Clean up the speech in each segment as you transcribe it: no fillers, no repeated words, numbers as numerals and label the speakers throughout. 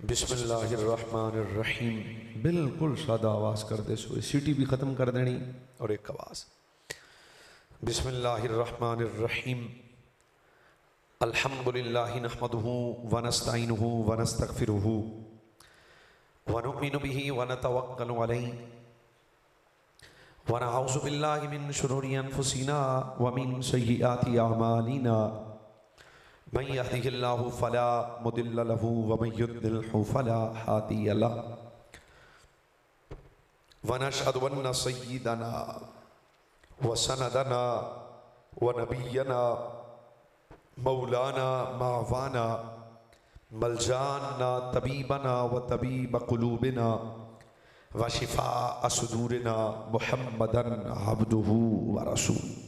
Speaker 1: बिस्मिल्लाहिर्रहमानिर्रहीम। बिल्कुल सादा आवाज़ कर दे सो सीटी भी ख़त्म कर देनी और एक आवाज़। बिस्मिल्लाहिर्रहमानिर्रहीम। अल्हम्दुलिल्लाहि नहमदुहु व नस्तईनुहु व नस्तगफिरुहु व नुमिनु बिही व नतवक्कलु अलैहि व नऊज़ु बिल्लाहि मिन शुरूरि अनफुसिना व मिन सय्यिआति अअमालिना। मन यहदिहिल्लाहु फला मुदिल्ल लहु व मन युद्लिल्हु फला हादिय लहु। व नशहदु अन्न सय्यिदना व सनदना व नबियना मौलाना मावाना मलजाना तबीबना व तबीब कुलूबिना व शिफा असुदूरिना मुहम्मदन अब्दुहु व रसूलुहु।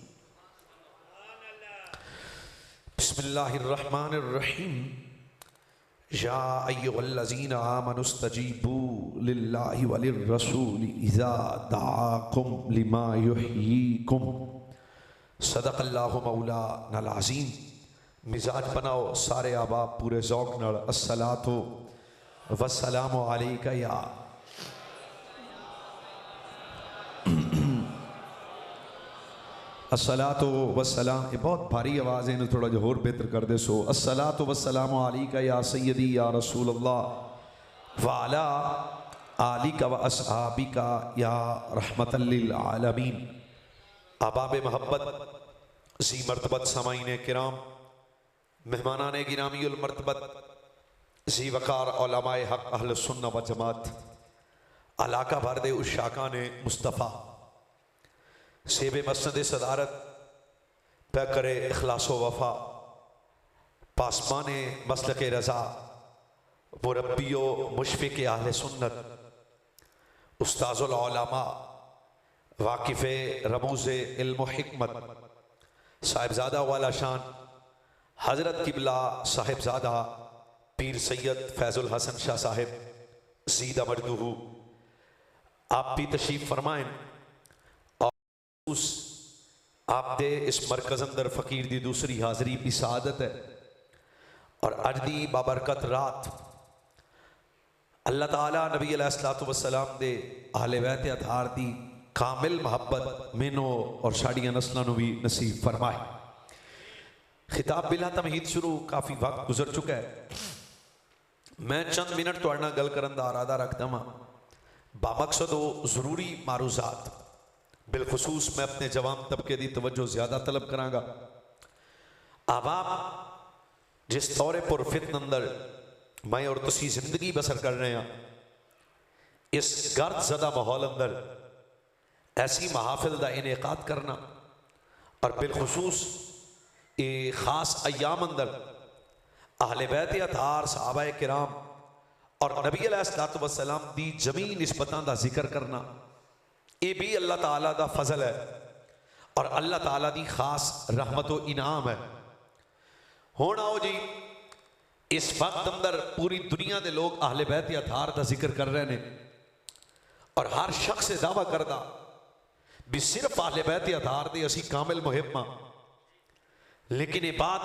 Speaker 1: बिस्मिल्लाहिर्रहमानिर्रहीम। या अय्युहल्लज़ीना आमनुस्तजीबू लिल्लाहि वलिर्रसूलि इज़ा दआकुम लिमा युहयीकुम। सदक़ल्लाहु मौलानल अज़ीम। मिजाज बनाओ सारे आबाब पूरे ज़ौक़ नाल। अस्सलातु वस्सलामु अलैका या अस्सलातु वस्सलाम। ये बहुत भारी आवाज़ है, थोड़ा जो होर बेहतर कर दे सो। अस्सलातु वस्सलामु अलैका या सय्यदी या रसूल अल्लाह व अला आलिका व अस्हाबिका या रहमतल लिल आलमीन। अहबाब मोहब्बत, ज़ी मर्तबत सामाईन किराम, मेहमानान गिरामीउल मर्तबत, ज़ी वक़ार उलमाए हक़ अहल सुन्नह व जमात, अलाका भर दे उशाकान मुस्तफ़ा, सेबे मसनद सदारत पे करे इखलास व वफा, पासमान मसलक रज़ा, मुरब्बियो मुशफ़िक़ अहले सुन्नत, उस्ताज़ुल उलमा, वाकिफ़ रमूज़ इल्म व हिकमत, साहिबज़ादा वाला शान हज़रत किबला साहिबज़ादा पीर सैयद फैज़ुल हसन शाह साहिब ज़ीदा मर्दूहू, आप भी तशरीफ़ फरमाएं। आप दे इस मरकज़ अंदर फ़कीर दी दूसरी हाज़री भी सआदत है और अज दी बाबरकत रात अल्लाह ताला नबी अलैहिस्सलातु वस्सलाम दे अहले बैत अतार दी कामिल मोहब्बत मैनों और साड़ियां नस्लों भी नसीब फरमाए। खिताब बिला तमहीद शुरू, काफ़ी वक्त गुजर चुका है। मैं चंद मिनट तुहाडे नाल गल करन दा इरादा रखदा वां। बामकसद ज़रूरी मारूज़ात, बिलखसूस मैं अपने जवान तबके की तवज्जो ज्यादा तलब करांगा। आबाब जिस दौरे पुरफितन अंदर मैं और तुसी जिंदगी बसर कर रहे हैं, इस गर्द ज़दा माहौल अंदर ऐसी महाफिल का इनेकाद करना और बिलखसूस ये खास अयाम अंदर अहले बैत अतार, सहाबाए किराम और नबी अलैहिस्सलातु वस्सलाम दी जमी निस्बतां दा जिक्र करना, ये भी अल्लाह ताला दा फजल है और अल्लाह ताला दी खास रहमत व इनाम है। हुण आओ जी, इस वक्त अंदर पूरी दुनिया के लोग अहले बैत अतार का जिक्र कर रहे हैं और हर शख्स दावा करदा भी सिर्फ अहले बैत अतार दे असी कामिल मुहिम हां। लेकिन ये बात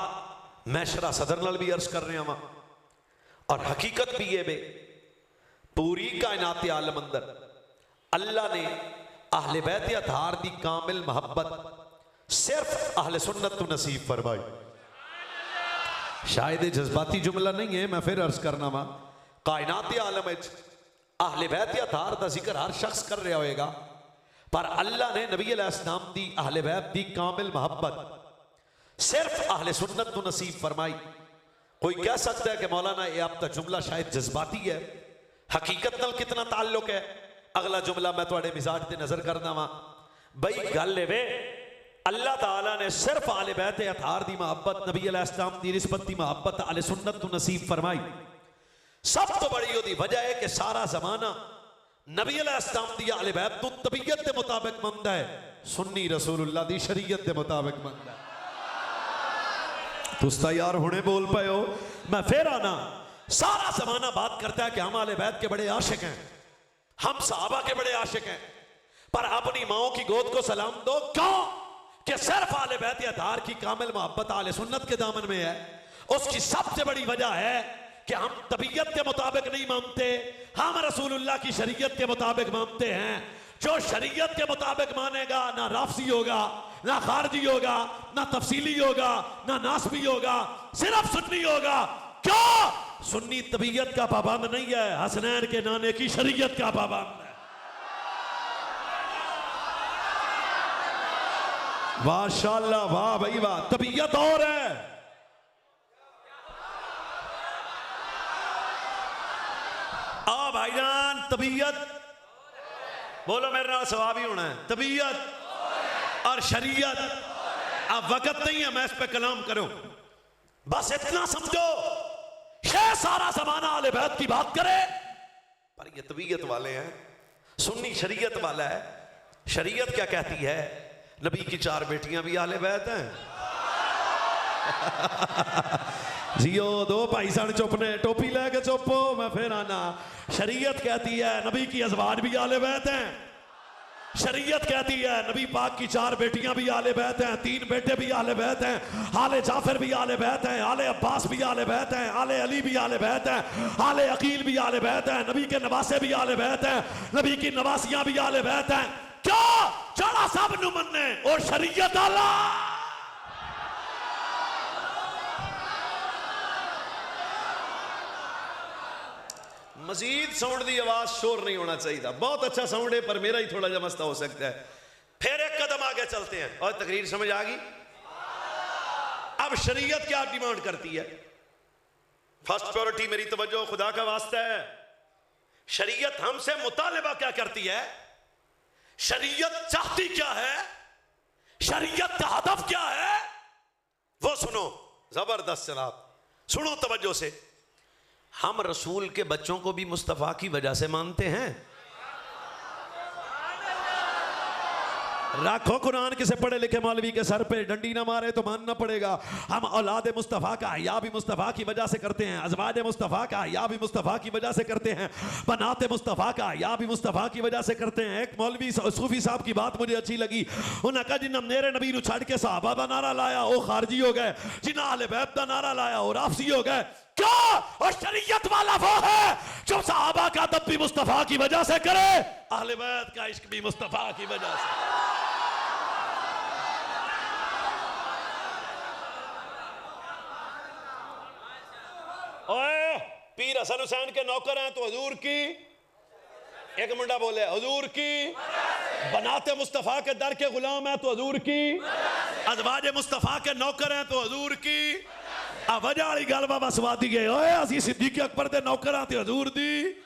Speaker 1: मैं शरा सदर नाल भी अर्ज कर रहा वां और हकीकत भी है बे पूरी कायनात आलम अंदर अल्लाह ने अहले बैत अतार दी कामिल मोहब्बत सिर्फ अहले सुन्नत को नसीब फरमाई। शायद जज्बाती जुमला नहीं है, मैं फिर अर्ज करना वा। कायनात आलम अहले बैत अतार का जिक्र हर शख्स कर रहा होएगा, पर अल्लाह ने नबी अलैहिस्सलाम दी अहले बैत दी कामिल मोहब्बत सिर्फ अहले सुन्नत को नसीब फरमाई। कोई कह सकता है कि मौलाना ये आपका जुमला शायद जज्बाती है, हकीकत नाल कितना ताल्लुक है? अगला जुमला मैं थोड़े मिजाज से नजर करना वा। बई गल वे अल्लाह ताला ने सिर्फ अहले बैत अतार दी मोहब्बत, नबी अलैहिस्सलाम दी निस्बत दी मोहब्बत अहले सुन्नत को नसीब फरमाई। सब तो बड़ी ओदी वजह है कि सारा जमाना नबी अलैहिस्सलाम दी अहले बैत तो तबीयत के मुताबिक मनदा है, सुन्नी रसूलुल्लाह दी शरीयत के मुताबिक मनदा है। तुस्ता यार हुणे बोल पाए हो। मैं फिर आना, सारा जमाना बात करता है कि हम अहले बैत के बड़े आशिक हैं, हम सहाबा के बड़े आशिक हैं, पर अपनी माओ की गोद को सलाम दो। क्यों? कि सिर्फ अहले बैत अतार की कामिल मोहब्बत अहले सुन्नत के दामन में है। उसकी सबसे बड़ी वजह है कि हम तबीयत के मुताबिक नहीं मानते, हम रसूलुल्लाह की शरीयत के मुताबिक मानते हैं। जो शरीयत के मुताबिक मानेगा ना राफसी होगा, ना खारजी होगा, ना तफसीली होगा, ना नासबी होगा, सिर्फ सुन्नी होगा। क्यों? सुन्नी तबीयत का पाबंद नहीं है, हसनैन के नाने की शरीयत का पाबंद है। माशाअल्लाह, वाह भाई वाह। तबीयत और है, भाईजान तबीयत बोलो, मेरे नाल सवाब ही होना है। तबीयत और शरीयत, अब वक्त नहीं है मैं इस पे कलाम करूं, बस इतना समझो शेर सारा जमाना आले बैत की बात करे, पर ये तबीयत वाले हैं, सुन्नी शरीयत वाला है। शरीयत क्या कहती है? नबी की 4 बेटियां भी आले बैत हैं। जियो दो भाई सन चुप ने, टोपी लेके चुपो, मैं फिर आना। शरीयत कहती है नबी की अज़वाज भी आले बैत हैं। शरीयत कहती है नबी पाक की 4 बेटियां भी आले बैत हैं, 3 बेटे भी आले बैत हैं, आले जाफर भी आले बैत हैं, आले अब्बास भी आले बैत हैं, आले अली भी आले बैत हैं, आले अकील भी आले बैत हैं, नबी के नवासे भी आले बैत हैं, नबी की नवासियां भी आले बैत हैं। क्यों? चढ़ा सब नु मन्ने और शरीयत आला। मजीद साउंड की आवाज, शोर नहीं होना चाहिए। बहुत अच्छा साउंड है पर मेरा ही थोड़ा जमस्ता हो सकता है। फिर एक कदम आगे चलते हैं और तकरीर समझ आ गई। अब शरीयत क्या डिमांड करती है? फर्स्ट प्रायोरिटी मेरी तवज्जो, खुदा का वास्ता है। शरीयत हमसे मुतालिबा क्या करती है? शरीयत चाहती क्या है? शरीयत का हदफ क्या है? वो सुनो, जबरदस्त जनाब, सुनो तवज्जो से। हम रसूल के बच्चों को भी मुस्तफ़ा की वजह से मानते हैं। रखो कुरान, किसे पढ़े लिखे मौलवी के सर पे डंडी ना मारे तो मानना पड़ेगा। हम औलाद मुस्तफ़ा का हया भी मुस्तफ़ा की वजह से करते हैं, अज़वाज मुस्तफ़ा का हया भी मुस्तफ़ा की वजह से करते हैं, बनाते मुस्तफ़ा का हया भी मुस्तफ़ा की वजह से करते हैं। एक मौलवी सूफी साहब की बात मुझे अच्छी लगी। उन्होंने कहा जिन्हें मेरे नबी को छड़ के सहाबा का नारा लाया वो खारजी हो गए, जिन्हें अहले बैत का नारा लाया वो राफसी हो गए। क्यों? और शरीयत वाला वो है जो सहाबा का अदब भी मुस्तफ़ा की वजह से करे, अहले बैत का इश्क भी मुस्तफ़ा की वजह से। ओए, पीर हसन हुसैन के नौकर हैं तो हुजूर की, एक मुंडा बोले हुजूर की, बनाते मुस्तफ़ा के दर के गुलाम हैं तो हुजूर की, अज़वाज मुस्तफ़ा के नौकर हैं तो हुजूर की। वजह वाली गल बाबा स्वादी गए। ओए असी सिद्दीक़ अकबर के नौकर हैं तो हुजूर दी,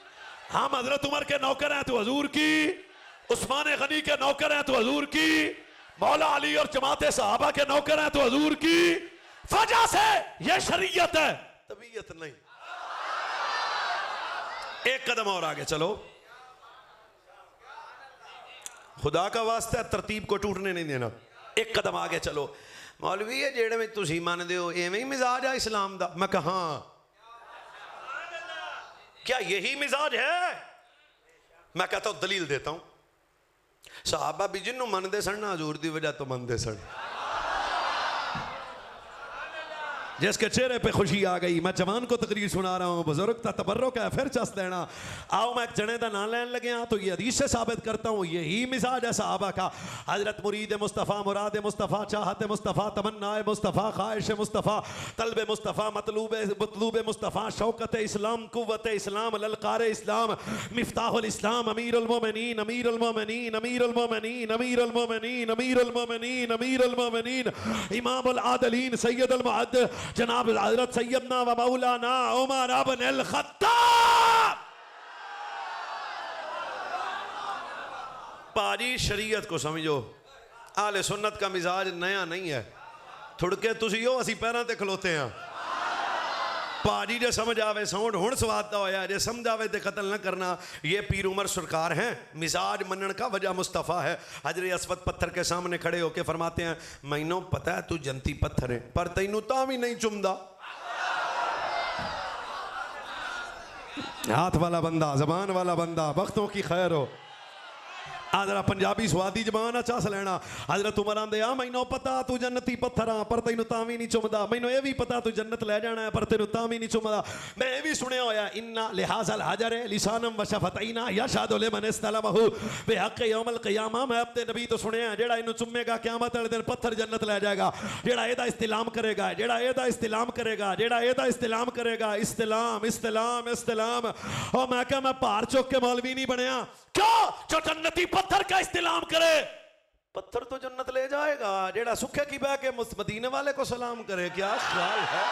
Speaker 1: हम हजरत उमर के नौकर हैं तो हुजूर की, उस्मान गनी के नौकर हैं तो हुजूर की, मौला अली और जमाते सहाबा के नौकर हैं तो हुजूर की। वजह से ये शरीयत है, तबीयत नहीं। एक कदम और आगे चलो, खुदा का वास्ता है, तरतीब को टूटने नहीं देना। एक कदम आगे चलो। मौलवी है जेड़े में तुसी मानदे हो एवें ही मिजाज है इस्लाम दा? मैं कहा क्या यही मिजाज है? मैं कहता हूं दलील देता हूं। सहाबा भी जिन्हों मनते सन ना हजूर की वजह तो मनते सन, जिसके चेहरे पे खुशी आ गई। मैं जवान को तकरीर सुना रहा हूँ, बुजुर्ग का तबर्रुक है, फिर चस देना। आओ मैं एक जने का नाम लैन लगे तो ये हदीस से साबित करता हूँ यही मिजाज है सहाबा का। हजरत मुरीद मुस्तफ़ा, मुराद मुस्तफ़ा, चाहत मुस्तफ़ा, तमन्ना मुस्तफ़ा, ख्वाहिश मुस्तफ़ा, तलब मुस्तफ़ा, मतलूब मुस्तफ़ा, शौकत इस्लाम, कुव्वत इस्लाम, ललकार इस्लाम, मिफ्ताहुल इस्लाम, अमीरुल मोमिनीन, अमीरुल मोमिनीन, अमीरुल मोमिनीन, अमीरुल मोमिनीन, अमीरुल मोमिनीन, अमीरुल मोमिनीन, इमामुल आदलीन, सैयदुल मुअद्द जनाब हजरत सैयदना व मौलाना उमर इब्न अल खत्ताब। पाजी शरीयत को समझो, आले सुन्नत का मिजाज नया नहीं है। थुड़के तुसी हो असी पैरों ते खलोते हैं। पाजी जे समझ आवे साउंड हुण स्वादा होया, जे समझ आवे ते कतल न करना। ये पीर उमर सरकार हैं, मिजाज मनन का वजह मुस्तफ़ा है। हजरे अस्वद पत्थर के सामने खड़े होके फरमाते हैं मैनू पता है तू जनती पत्थर है पर तैनू ता भी नहीं चुमदा। हाथ वाला बंदा, जबान वाला बंदा, वक्तों की खैर हो। आदरा पंजाबी स्वादी जबान चस लेना। हजरत उमर आंदे आ मैनू पता तू जन्नती पत्थर आ पर तैनू तां भी नहीं चुमदा, मैनू ये भी पता तू जन्नत ले जाना है पर तैनू तां भी नहीं चुमदा। मैं ये भी सुनिया होया इन्ना लिहाजल हजर लिसानम व शफतैना यशहदु लिमन इस्तलमहु बिहक़ यौमल क़ियामा। मैं अपने नबी तो सुनिया जेड़ा इनू चुमेगा क़यामत वाले दिन पत्थर जन्नत ले जाएगा। जेड़ा एदा इस्तिलाम करेगा, जेड़ा एदा इस्तिलाम करेगा, जेड़ा एदा इस्तिलाम करेगा, इस्तिलाम इस्तिलाम इस्तिलाम। और मैं क्या मैं भार चुक के मौलवी नहीं बनया क्यों? जो जन्नती पत्थर का इस्तिलाम करे पत्थर तो जन्नत ले जाएगा। जेड़ा सुखे की बह के मदीने वाले को सलाम करे, क्या ख्याल है?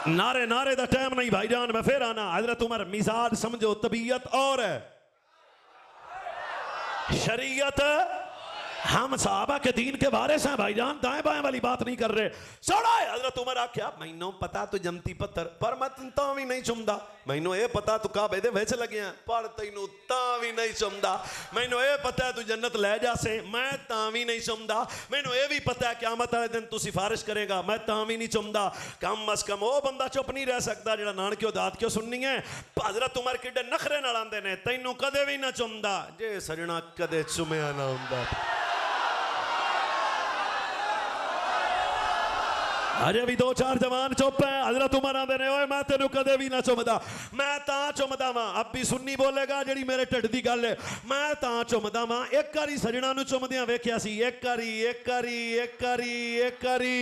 Speaker 1: नारे नारे दा टाइम नहीं भाईजान, मैं फिर आना। हजरत उमर मिजाज समझो, तबीयत और है शरीयत। हम साहबा के दीन के वारिस हैं भाईजान, दाएं बाएं वाली बात नहीं कर रहे। छोड़ा हजरत उमर आख्या मैनू पता तू जमती पत्थर पर मैं तां भी नहीं चुमदा। मैनू ये पता तू काबे दे विच लग्या पर तैनू तां भी नहीं चुमदा। मैनू ये पता तू जन्नत ले जासे मैं तां भी नहीं चुमदा। मैनू ये भी पता है क़यामत वाले दिन तू सिफारिश करेगा मैं तां भी नहीं चुमदा। कम अज कम वो बंदा चुप नहीं रह सकता जेड़ा नानकियों दात क्यों सुननी है। हजरत उमर किड्डे नखरे नाल आंदे ने तैनू कदे भी ना चुमदा जे सजना कदे चुमिया ना हुंदा। अजे भी दो चार जवान चुप है। हजरत उमर आंदे ने ओए मैं तेनू कदे भी ना चुमदा, मैं तां चुमदा वां। अब भी सुन्नी बोलेगा जेड़ी मेरे ढिड दी गल है, मैं तां चुमदा वां। एक बारी सजना नू चुमदियां वेख्या सी, एक बारी एक बारी एक बारी एक बारी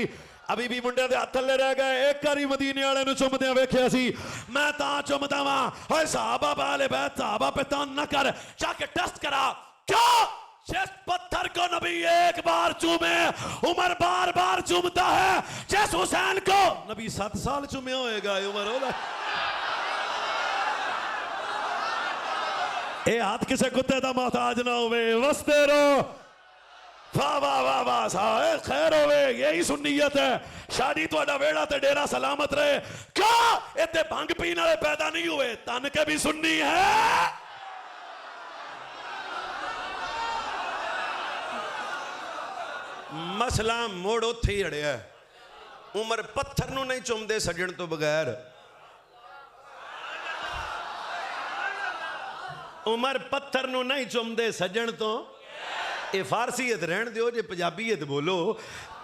Speaker 1: अभी भी मुंडे दे हाथ थल्ले रह गए। एक बारी मदीने वाले नू चुमदियां वेख्या सी, मैं तां चुमदा वां। ओए सहाबा वाले बैत सहाबा पे तां ना कर, जाके टेस्ट करा क्यों? जिस पत्थर को नबी एक बार चूमे उमर बार बार चूमता है। जिस हुसैन को नबी 7 साल चूमे होएगा उमर होगा। ए हाथ किसे कुत्ते दा मोहताज ना होवे वसते रहो। वाह वाह वाह वाह साहब खैर होवे, यही सुन्नियत है। शादी तुहाडा वेड़ा ते डेरा सलामत रहे। क्या इत्थे भंग पीने वाले पैदा नहीं हुए, तन के भी सुन्नी है। मसला मोड़ उत्थे ही अड़िया। उमर पत्थर नू नहीं चुमदे सजण तो बगैर। उमर पत्थर नू नहीं चुमदे सजण तो। ये फारसीयत रहन दियो जे पंजाबीयत बोलो।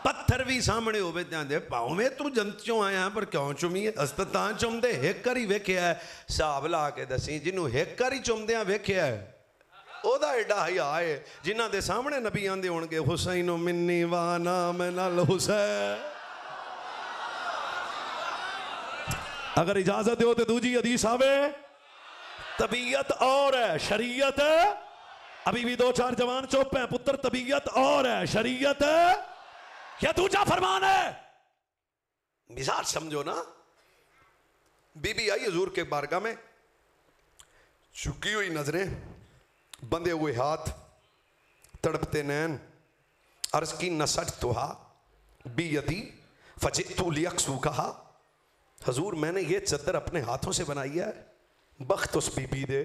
Speaker 1: पत्थर भी सामने होवे ते भावें तू जंतियों आया पर क्यों चुमी है। अस तां चुमदे एक बारी वेख्या है। हिसाब ला के दसी जिन्हों एक बारी चुमदियां वेख्या है ओदा एडा हया है जिन्हां दे सामने नबी आंदे होणगे हुसैनो मिन्नी वा नाम नाल हुसैन। अगर इजाजत दो तो दूजी हदीस आवे। तबीयत और है शरीयत है। अभी भी दो चार जवान चुप है पुत्र। तबीयत और है शरीयत है क्या दूजा फरमान है? मिजाज समझो ना। बीबी आई हुजूर के बारगाह में, झुकी हुई नजरें, बंधे हुए हाथ, तड़पते नैन। अर्ज की नसट तुहा बी यदी फजितु लियक्सू कहा हजूर मैंने ये चद्दर अपने हाथों से बनाई है, बख्त उस बीबी दे।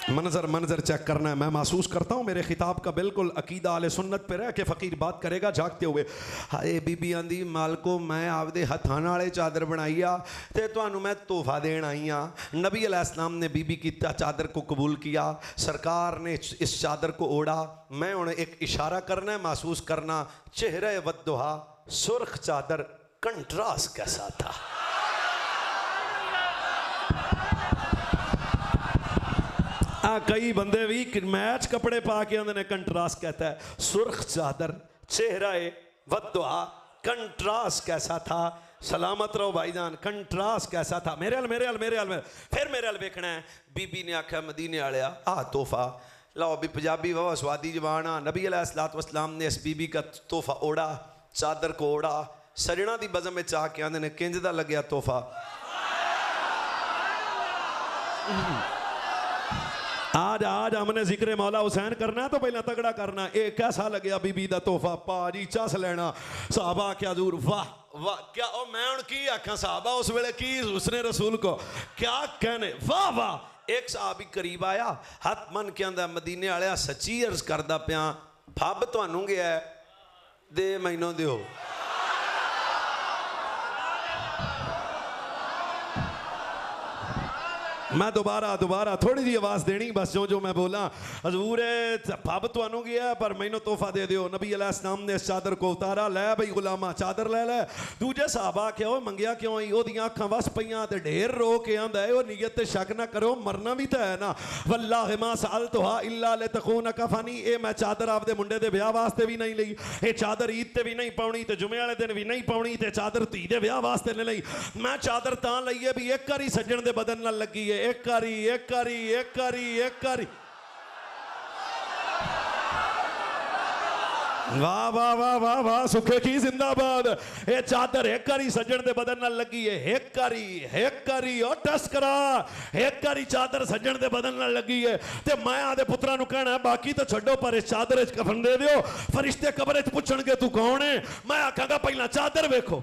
Speaker 1: मंजर मंजर चेक करना है। मैं महसूस करता हूँ मेरे खिताब का बिल्कुल अकीदा आले सुन्नत पे रह के फ़कीर बात करेगा जागते हुए। हाय बीबी आंदी मालको मैं आपदे हथां नाल चादर बनाई आ ते तुहानू मैं तोहफा देन आई हाँ। नबी अलैहिस्सलाम ने बीबी की चादर को कबूल किया। सरकार ने इस चादर को ओढ़ा। मैं उन्हें एक इशारा करना है, महसूस करना। चेहरे वद्दुहा सुर्ख चादर, कंट्रास्ट कैसा था। कई बंदे भी मैच कपड़े पा के आंदे ने कंट्रास्ट कहता है। सुर्ख चादर, चेहरा वद्दुहा, कंट्रास्ट कैसा था। सलामत रहो भाईजान। कंट्रास्ट कैसा था। मेरे हल मेरे हल मेरे हल फिर मेरे हल वेखना है। बीबी ने आख्या मदीने वालिया आ तोहफा लाओ। भी पंजाबी वाह स्वादी जबान आ। नबी अलैहिस्सलाम ने इस बीबी का तोहफा ओढ़ा, चादर को ओढ़ा। सजना दी बज़म में चाह के आंदे ने किंज दा लग्या तोहफा। आज हमने जिक्र मौला हुसैन करना है तो पहला तगड़ा करना। एक कैसा लगे बीबी दा तोहफा पाजी चस लेना। साहबा क्या दूर वाह वाह क्या ओ मैं हुण की आखां। साहबा उस वेले की उसने रसूल को क्या कहने वाह वाह। एक साहबी करीब आया हथ मन के आंदा मदीने वालिया सच्ची अर्ज करदा पिया फब तुहानू गया दे मैनू दिओ। मैं दोबारा थोड़ी जी आवाज़ देनी बस जो मैं बोला। हजूर पब तुहानू गया पर मैनू तोहफा दे दियो। नबी अलैहिस्सलाम ने इस चादर को उतारा, लै बई गुलामा चादर ले लै। दूजे साहबा क्या मंगिया क्यों ही, ओदियां अखां वस पईयां ते ढेर रो के आंदा है, ओ नीयत ते शक ना करो, मरना भी तो है ना। वल्लाहि मा सअलतुहा इल्ला लितकूना कफनी, ए मैं चादर आपदे मुंडे दे ब्याह वास्ते भी नहीं लई, ये चादर ईद ते भी नहीं पाउनी ते जुमे वाले दिन भी नहीं पाउनी ते चादर धी दे ब्याह वास्ते नहीं लई। मैं चादर तां लई है भी एक बारी सज्जण दे बदन नाल लगी है, एक बारी। वाह वाह वाह वाह वाह, सुखे की जिंदाबाद। ये चादर एक बारी सज्जण दे बदन नाल लगी है, एक बारी और टस करा, एक बारी चादर सज्जण दे बदन नाल लगी है। ते मैं आदे पुत्रा नु कहना है बाकी तो छड्डो, पर इस चादर च कफन दे दियो। फरिश्ते कब्र च पुछणगे तू कौन है, मैं आखांगा पहला चादर वेखो।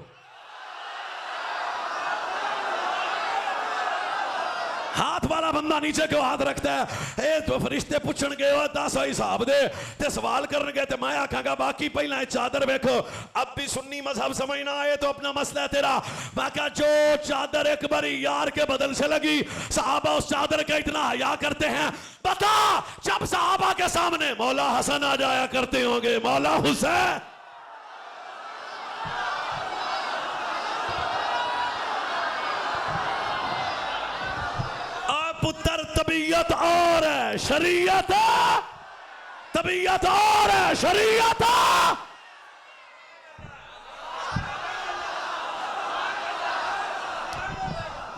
Speaker 1: हाथ वाला बंदा नीचे क्यों हाथ रखता है? ए तो फरिश्ते पूछण गए हो 10 हिसाब दे ते सवाल करन गए ते मैं आखांगा बाकी पहला चादर देखो। अब भी सुन्नी मजहब समझ ना आए तो अपना मसला है तेरा। मैं कहा जो चादर एक बारी यार के बदन से लगी, साहबा उस चादर का इतना हया करते हैं। बता जब साहबा के सामने मौला हसन आ जाया करते होंगे, मौला हुसैन, पुत्र तबीयत और है शरीयत, तबीयत और है शरीयत।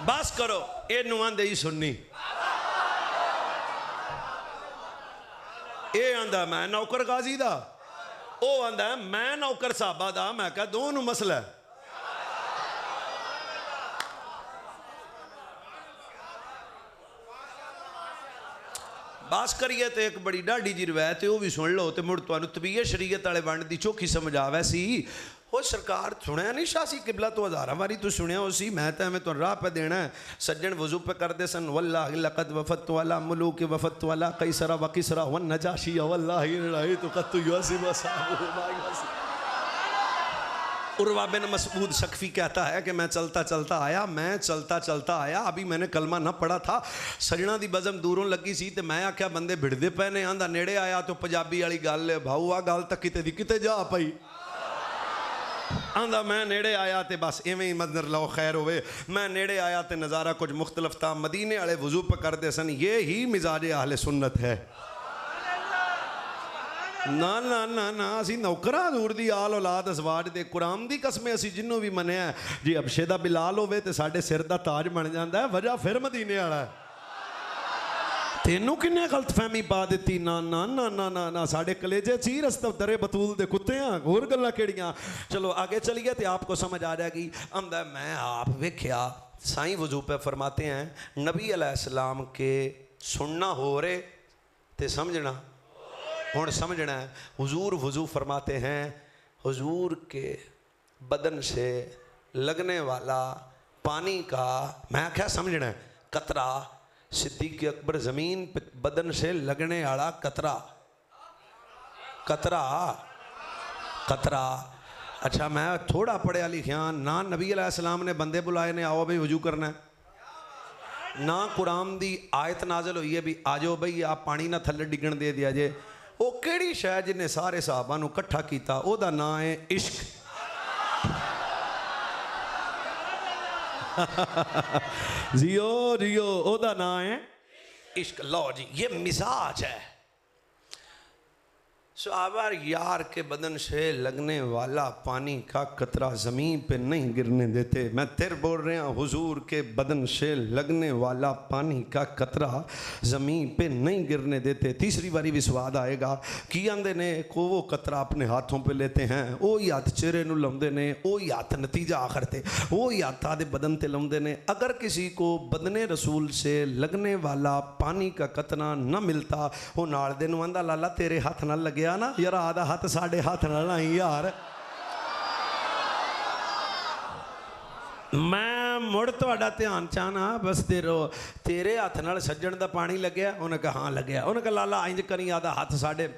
Speaker 1: बस करो, ये नुआंदे ही सुननी। ये आंदा मैं नौकर गाजी दा, ओ आंदा मैं नौकर साहबा दा। मैं कहा दोनों मसला है। बस करिए तो एक बड़ी ढाडी जी रवायत है, वह भी सुन लो तो मुड़ तुहानू तबीयत शरीयत वाले वंड की चौखी समझ आवे सी। वो सरकार सुनिया नहीं शासी किबला तो हज़ारा बारी तू सुनिया हो सी। मैं तो एवं तुहानू राह पे देना है। सज्जन वजू पे करते सन, वल्लाहि लक़द वफ़त वाला मुलूक वफ़त वाला कैसरा व किसरा वन नजाशी वल्लाहि लड़ाई तो कत्तु युसिब साहब। उर्वा बिन मसूद सकफी कहता है कि मैं चलता चलता आया, अभी मैंने कलमा ना पढ़ा था, सजना दी बज़म दूरों लगी सी ते मैं आख्या बंदे भिड़दे पे ने। आंदा नेड़े आया तो पंजाबी वाली गल है, भाऊ आ गल तक किते दी किते जा पई। आंदा मैं नेड़े आया तो बस इवें ही मंजर लो खैर होवे। मैं नेड़े आया तो नज़ारा कुछ मुख्तलिफ था। मदीने वाले वजू पे करते सन, ये ही मिजाज अहले सुन्नत है। ना ना ना ना असी नौकरा दूर दी आल औलाद अजवाज दे कुरान दी कसमें असी जिन्हों भी मनिया जी अबशे दा बिलाल होवे ते साडे सिर दा ताज बन जाता है। वजह फिर मदीने वाला है। तेनू किन्ने गलत फहमी पा दी? ना ना ना ना ना ना साडे कलेजे ची रस्त दरे बतूल दे कुत्ते हैं, होर गल्लां केड़ियां। चलो आगे चलिए तो आपको समझ आ जाएगी। आंदा मैं आप वेख्या साईं वजू पे फरमाते हैं नबी अलैहिस्सलाम के सुनना हो रहे ते समझना हुण समझना है। हुजूर वज़ू फरमाते हैं, हुजूर के बदन से लगने वाला पानी का, मैं क्या समझना है, कतरा, सिद्दीक़ अकबर ज़मीन पे बदन से लगने वाला कतरा, कतरा कतरा। अच्छा मैं थोड़ा पढ़िया लिखिया ना, नबी अलैहिस्सलाम ने बंदे बुलाए ने आओ भाई वज़ू करना है, ना कुरान दी आयत नाज़िल हुई है भी आ जाओ भाई आप पानी ना थल्ले डिगण दे दिया जे। वो केड़ी शै जिन्हें सारे साहबा नू कट्ठा किया, ओदा नाम है इश्क। जियो जियो, ओदा नाम है इश्क। लो जी ये मिजाज है। सहाबा यार के बदन से लगने वाला पानी का कतरा ज़मीन पे नहीं गिरने देते। मैं फिर बोल रहा हूँ, हुजूर के बदन से लगने वाला पानी का कतरा ज़मीन पे नहीं गिरने देते। तीसरी बारी भी स्वाद आएगा कि आंदे ने को वो कतरा अपने हाथों पे लेते हैं, वो ही हाथ चेहरे नू लाउंदे ने, वो ही हाथ नतीजा आखिर ते वो ही हाथ आदे बदन ते लाउंदे ने। अगर किसी को बदने रसूल से लगने वाला पानी का कतरा न मिलता, वो नाल दे नू आंदा लाला तेरे हाथ नाल लगे ना यार, आधा हाथ साढ़े हाथ नाल आई यार। मैं मुड़ तुहाडा ध्यान चाहना बस तेरे हाथ नाल सज्जण दा पानी लग्या? उन्हें कहा हाँ लग्या। उन्हें कहा लाला इंज करी आधा हाथ साढ़े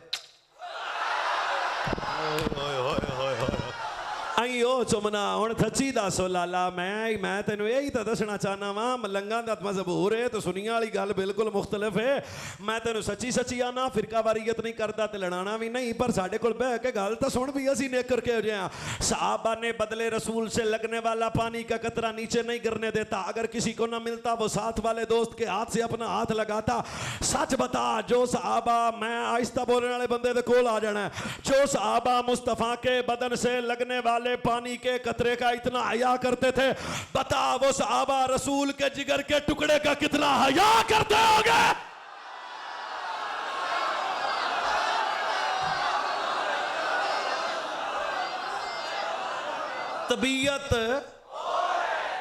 Speaker 1: आई नहीं ओ चुमना हुण सच्ची दस लाला मैं तेन यही तो दसना चाहना वा मलंगा दा मजबूर है तो सुनिया वाली गल बिल्कुल मुख्तलिफ है मैं तेन सच्ची सच्ची आना फिरका वारीयत नहीं करता ते लड़ाना भी नहीं पर साढ़े कोल बह के गल तो सुन भी असी नेक करके हो जाए साहबा ने बदले रसूल से लगने वाला पानी का कतरा नीचे नहीं गिरने देता अगर किसी को ना मिलता वो साथ वाले दोस्त के हाथ से अपना हाथ लगाता सच बता जो साहबा मैं आहिस्ता बोलने वाले बंदे दे कोल आ जाना है जो साहबा मुस्तफा के बदन से लगने वाले पानी के कतरे का इतना हया करते थे बता वो साहबा रसूल के जिगर के टुकड़े का कितना हया करते होंगे तबीयत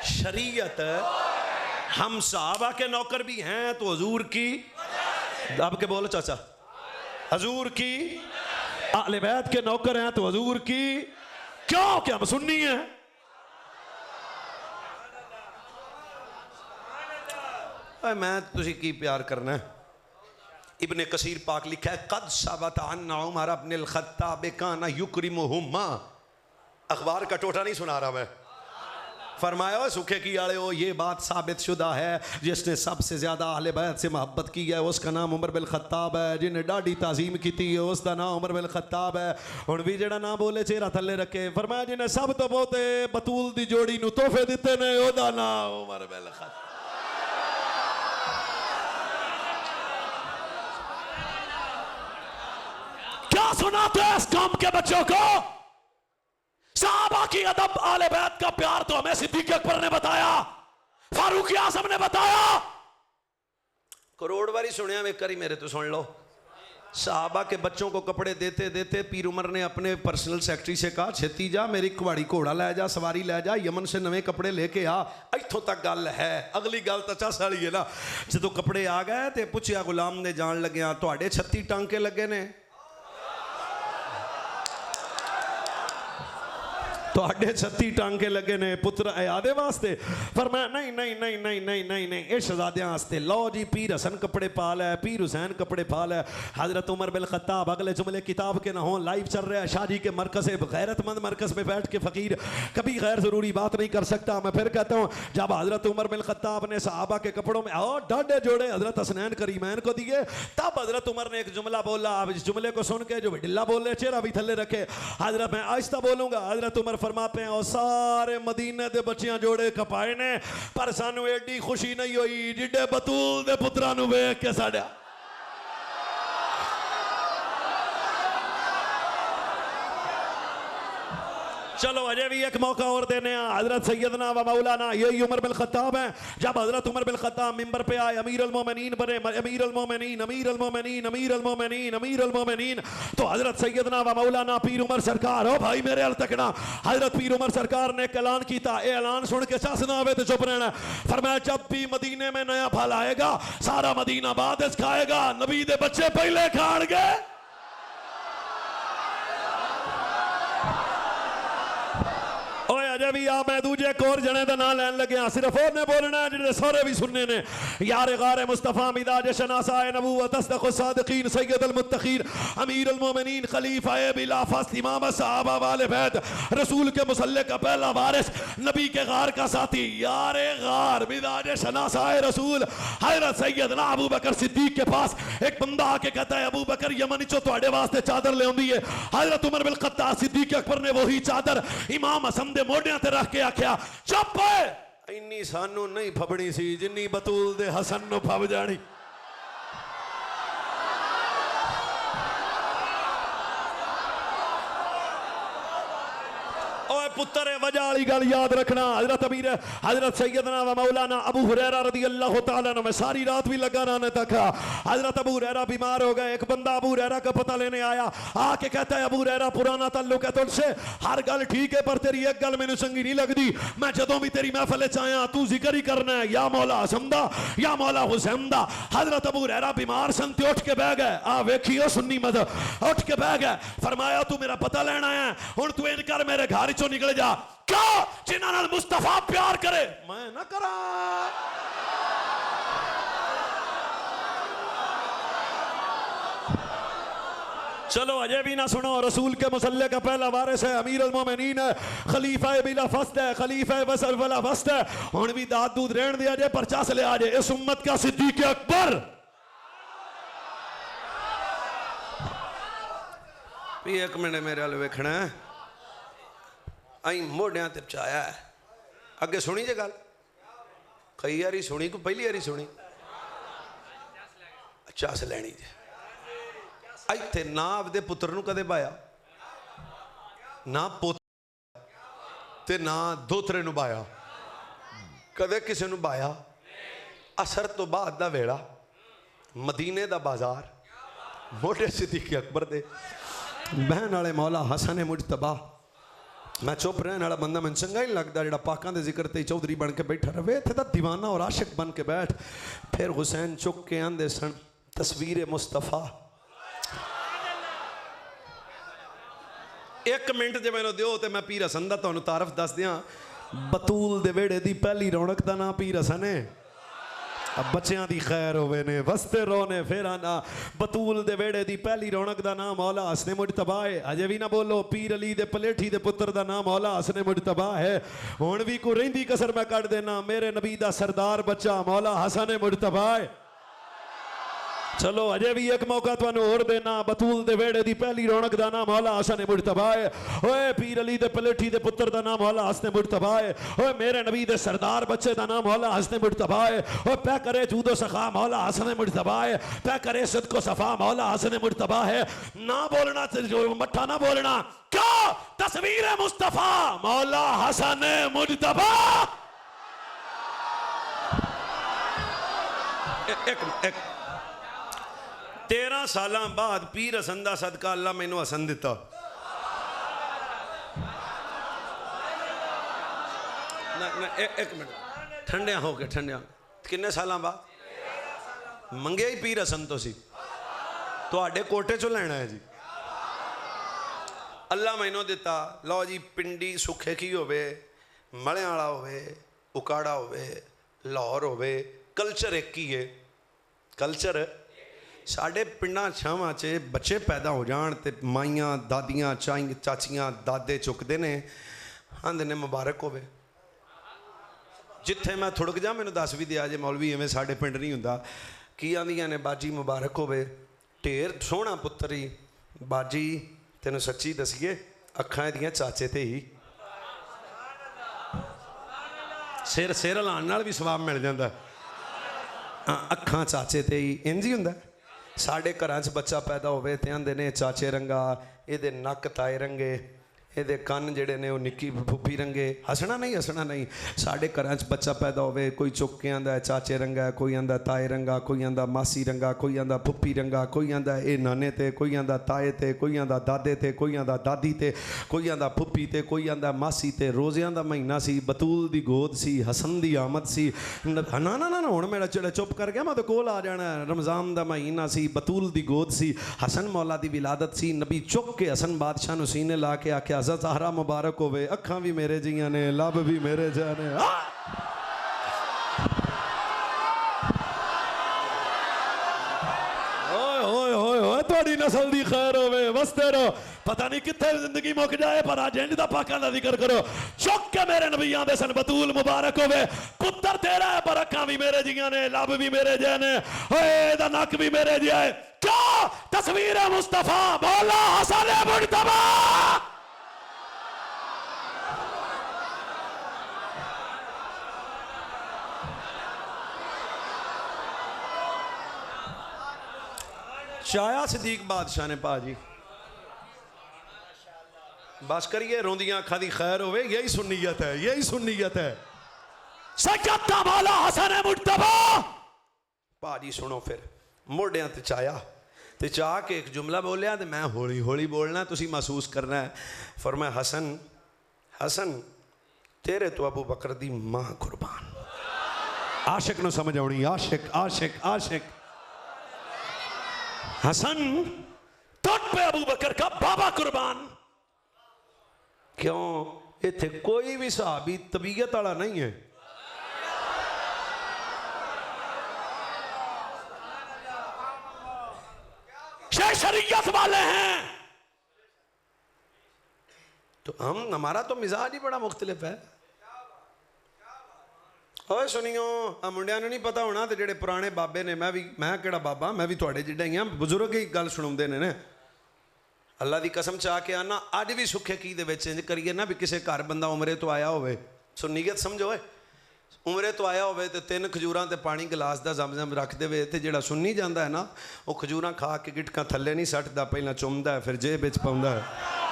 Speaker 1: शरीयत हम साहबा के नौकर भी हैं तो हजूर की दब के बोलो चाचा हजूर की आले बैत के नौकर हैं तो हजूर की क्यों क्या हम सुन्नी है मैं तुझे की प्यार करना है इब्ने कसीर पाक लिखा है कद सबत अन्ना उमर इब्न अल-खत्ताब काना युकरिमुहुमा अखबार का टोटा नहीं सुना रहा मैं फरमाया सूखे की आले हो ये बात साबित शुदा है जिसने सबसे ज़्यादा अहले बैत से मोहब्बत की है उसका नाम उमर बिन खत्ताब है जिन्हें डाढ़ी ताजीम की थी उसका नाम उमर बिन खत्ताब है हुण भी जेड़ा ना बोले चेहरा थले रखे फरमाया जिन्हें सब तो बहुते बतूल दी जोड़ी नूं तोहफे दिते ने ओदा नाम उमर बिन खत्ताब क्या सुनाते हैं इस कौम के बच्चों को साहबा की अदब आले बैत का प्यार तो हमें सिद्दीक अकबर ने बताया फारूक आजम ने बताया करोड़ बारी सुनिया में करी मेरे तो सुन लो साहबा के बच्चों को कपड़े देते देते पीर उमर ने अपने पर्सनल सेक्रेटरी से कहा छेती जा मेरी कुवाड़ी घोड़ा लै जा सवारी लै जा यमन से नवे कपड़े लेके आ इथों तक गल है अगली गल तो चस वाली है ना जो कपड़े आ गए तो पूछया गुलाम ने जान लग्या तुहाडे 36 टांके लगे ने तुहाडे 36 टांके लगे ने पुत्र आदे वास्ते पर मैं नहीं नहीं नहीं नहीं नहीं नहीं नहीं ये शहजादियां वास्ते लो जी पीर हसन कपड़े पा लै पीर हुसैन कपड़े पा लै हजरत उमर बिन खत्ताब अगले जुमले किताब के ना हो लाइव चल रहा है शादी के मरकज़ गैरतमंद मरकज़ में बैठ के फ़कीर कभी गैर ज़रूरी बात नहीं कर सकता मैं फिर कहता हूँ जब हजरत उमर बिन खत्ताब ने सहाबा के कपड़ों में आओ डाढ़े जोड़े हजरत हसनैन करीमैन को दिए तब हजरत उमर ने एक जुमला बोला अब इस जुमले को सुन के जो ढिल्ला बोल रहे चेहरा भी थले रखे हजरत मैं आहिस्ता बोलूंगा हजरत उमर फरमाते हैं और सारे मदीने दे बच्चियां जोड़े कपाए ने पर सानू एडी खुशी नहीं हुई जिडे बतूल दे पुत्रा नू वेख के साडा चलो अजय भी एक मौका और देने हजरत सैयदना व मौलाना यही उमर बिन खत्ताब हैं जब हजरत उमर बिन खत्ताब मिंबर पे आए अमीर अल मोमिनीन बने अमीर अल मोमिनीन अमीर अल मोमिनीन अमीर अल मोमिनीन अमीर अल मोमिनीन तो हजरत सैयदना व मौलाना पीर उमर सरकार हो भाई मेरे अल तकना हजरत पीर उमर सरकार ने एक ऐलान किया ये ऐलान सुन के चस ना आवे तो चुप रहना फरमाया जब भी मदीने में नया फल आएगा सारा मदीना बाद खाएगा नबी दे बच्चे पहले खाएंगे अजय भी आ मैं दूजे एक और जने का नाम लैन लगे सिर्फ ओने बोलना है जिन्हें सारे भी सुनने ने यार गारे मुस्तफा मिदाज शनासाए नबूवत अस्दक़ सादिकीन सैयद अल मुत्तकीन अमीर अल मोमिनीन खलीफा बिला फस्ल इमाम सहाबा वाले बैत रसूल के मुसल्ले का पहला वारिस नबी के गार का साथी यार गार मिदाज शनासाए रसूल हजरत सैयदना अबू बकर सिद्दीक के पास एक बंदा आके कहता है अबू बकर यमन चो तुहाडे वास्ते चादर ले आंदी है हजरत उमर बिन खत्ताब सिद्दीक अकबर ने वही चादर इमाम हसन दे मोढियां ते रख के आख्या चुप इन्नी सानू नहीं फबनी सी जिन्नी बतूल दे हसन नु फब जानी पुत्र वजह वाली गल याद रखना हजरत अमीर हजरत सैयदना व मौलाना अबू हुरैरा रज़ी अल्लाह तआला अन्हु मैं सारी रात भी लगा रहने तक हजरत अबू हुरैरा बीमार हो गए एक बंदा अबू हुरैरा का पता लेने आया आके कहता है अबू हुरैरा पुराना ताल्लुक है तुझसे हर गल ठीक है पर तेरी एक गल मैनू चंगी नहीं लगदी मैं जदों भी तेरी महफिल च आया तू जिक्र ही करना है या मौला हसन दा या मौला हुसैन दा हजरत अबू हुरैरा बीमार सन ते उठ के बह गए आ वेखियो सुन्नी मज़हब उठ के बह गए फरमाया तू मेरा पता लेना है हुण तू इन कर मेरे घर चो निकल जा क्यों जिन्हां नाल मुस्तफा प्यार करे मैं ना करा चलो अजय भी ना सुनो, रसूल के मुसल्ले का पहला वारिस है, अमीर अल मोमिनीन है, खलीफा बिला फस्त है, खलीफा बसर वाला फस्त है। हुण भी दाद दूध रहन दिया जे, परचा से ले आ जाए, इस उम्मत का सिद्दीक अकबर। भी एक मिनट मेरे वाल वेखना, आई मोढ़िया ते चाया है। अगे सुनी जे गल, कई बारी सुनी, को पहली बारी सुनी, चस लैनी जे। इत्थे ना आपदे पुत्र नूं कदे पाया, ना पुत्र ते ना दोतरे नूं पाया, कदे किसी नूं पाया। असर तो बाद दा वेला, मदीने दा बाजार, मोटे सिद्दीक अकबर दे बहन वाले मौला हसन मुजतबा। मैं चुप रहने वाला बंदा, मैं चंगा ही लगता जो पाकों के जिक्र ते चौधरी बन के बैठा रहे। इत्थे तां दीवाना और आशिक बन के बैठ। फिर हुसैन चुक के आंदे सन तस्वीर मुस्तफा। एक मिनट जे मैनू दिओ तो मैं पीर हसन दा तुहानू तारफ दस दियां। बतूल दे वेड़े दी पहली रौनक दा नाम पीर हसन है। अब बच्चों की खैर होवे ने, वसते रोने फिर आना। बतूल दे वेड़े दी पहली रौनक दा नाम मौला हसन मुजतबा है। अजे भी ना बोलो, पीर अली दे पलेठी दे पुत्र दा नाम मौला हसन मुजतबा है। हुण भी कोई रहिंदी कसर मैं कट देना, मेरे नबी दा सरदार बच्चा मौला हसन मुजतबा है। चलो अजे भी एक मौका तुहानू होर देना। बतूल दे वेड़े दी पहली रौनक दा नाम मौला हसन मुजतबा है। ओए पीर अली दे पलेठी दे पुत्र दा नाम मौला हसन मुजतबा है। ओए मेरे नबी दे सरदार बच्चे दा नाम मौला हसन मुजतबा है। ओए पै करे जूदो सखा मौला हसन मुजतबा है। पै करे सिद्को सफा मौला हसन मुजतबा है। ना बोलना जो मट्ठा ना बोलना, क्या तस्वीर मुस्तफा मौला हसन मुजतबा। एक 13 साल बाद पीर हसन दा सदका अल्लाह मैनू हसन दिता। एक मिनट ठंडिया हो के ठंडिया, किन्ने साल बाद मंगे ही पीर हसन तो सी, तुहाडे कोटे चो लेना है जी। अल्लाह मैनू दिता। लो जी, पिंडी सुखे की होवे, मलियां वाला होवे, उकाड़ा होवे, लाहौर होवे, कल्चर एक ही है। कल्चर साढ़े पिंडां छावां च बच्चे पैदा हो जान ते माइयां दादियां चाचियां दादे चुकते ने, आंदे ने मुबारक होवे। जिथे मैं थुड़क जा मैनू दस भी दिया जे मौलवी इवें साढ़े पिंड नहीं हुंदा। की आंदियां ने, बाजी मुबारक होवे, ढेर सोहना पुत्तर ही। बाजी तेनू सच्ची दसीए, अखां दियां चाचे ते ही, सिर सिर हिलाण नाल भी सवाब मिल जांदा। अखां चाचे ते ही इंज ही हुंदा। साढ़े घरां च बच्चा पैदा होवे ते आंदे ने चाचे रंगा, इहदे नक ताए रंगे, इहदे कन्न जेड़े ने वो निक्की फुफी रंगे। हसना नहीं, हसना नहीं। साढ़े घरां च बच्चा पैदा होवे, कोई चुक के आंदा है चाचे रंगा, कोई आंदा ताए रंगा, कोई आंदा मासी रंगा, कोई आंदा फुफी रंगा, कोई आंदा ए नाने ते, कोई आंदा ताए ते, कोई आंदा दादे ते, कोई आंदा दादी ते, कोई आंदा फुफी ते, कोई आंदा मासी ते। रोज़ियां दा महीना सी, बतूल दी गोद सी, हसन दी आमद सी। ना ना ना हुण मेरा चढ़े चुप कर गया, मैं तो कोल आ जाना। रमज़ान दा महीना सी, बतूल दी गोद सी, हसन मौला दी विलादत सी। नबी चुक के हसन बादशाह नूं सीने ला के आख्या, ज़हरा मुबारक होवे, अखां भी मेरे जियां ने, लब भी मेरे जाने। थोड़ी नस्ल दी खैर होवे, वसते रहो। पता नहीं कितने जिंदगी मुक जाए, पर आज इंज दा पाकां दा जिक्र करो। चुक के मेरे नबियां दे सन, बतूल मुबारक होवे। पुत्र तेरा है, पर अखां भी मेरे जियां ने, लब भी मेरे जैने, ओए दा नक भी मेरे जिहा है। क्या तस्वीर है मुस्तफा मौला हसन मुजतबा। चाया सिद्दीक बादशाह ने, भाजी बस करिए, रोंदियां अखां दी खैर होवे। यही सुन्नियत है, यही सुन्नियत है। सजदा मौला हसन मुजतबा। भाजी सुनो, फिर मोढ़ियां ते चाया ते चाह के एक जुमला बोलिया, तो मैं हौली हौली बोलना, तुसी महसूस करना है। फरमाया, हसन हसन तेरे तो अबू बकर दी मां कुर्बान। आशिक नूं समझ आउणी, आशिक आशिक आशिक। हसन तुझ पे अबू बकर का बाबा कुर्बान। क्यों? इत्थे कोई भी सहाबी तबीयत वाला नहीं है। शरीयत वाले हैं। तो हमारा तो मिजाज ही बड़ा मुख्तलिफ है। ओए सुनियो, मुंडिया नहीं पता होना तो जेडे पुराने बाबे ने, मैं केड़ा बाबा, मैं भी थोड़े जिड्डा ही हाँ, बुजुर्ग ही गल सुनाते ने। अल्लाह की कसम चाह के आना, अज भी सुखे की दे विच इंज करिए ना भी किसी घर बंदा उमरे तो आया होवे, सुनीयत समझो, उमरे तो आया होवे तो 3 खजूरां ते पानी गिलास दा जम रख देवे ते जेड़ा सुनी जाता है ना, वो खजूरां खा के गिटकां थल्ले नहीं सटदा, पहला चुमदा है फिर जेब विच पाउंदा है।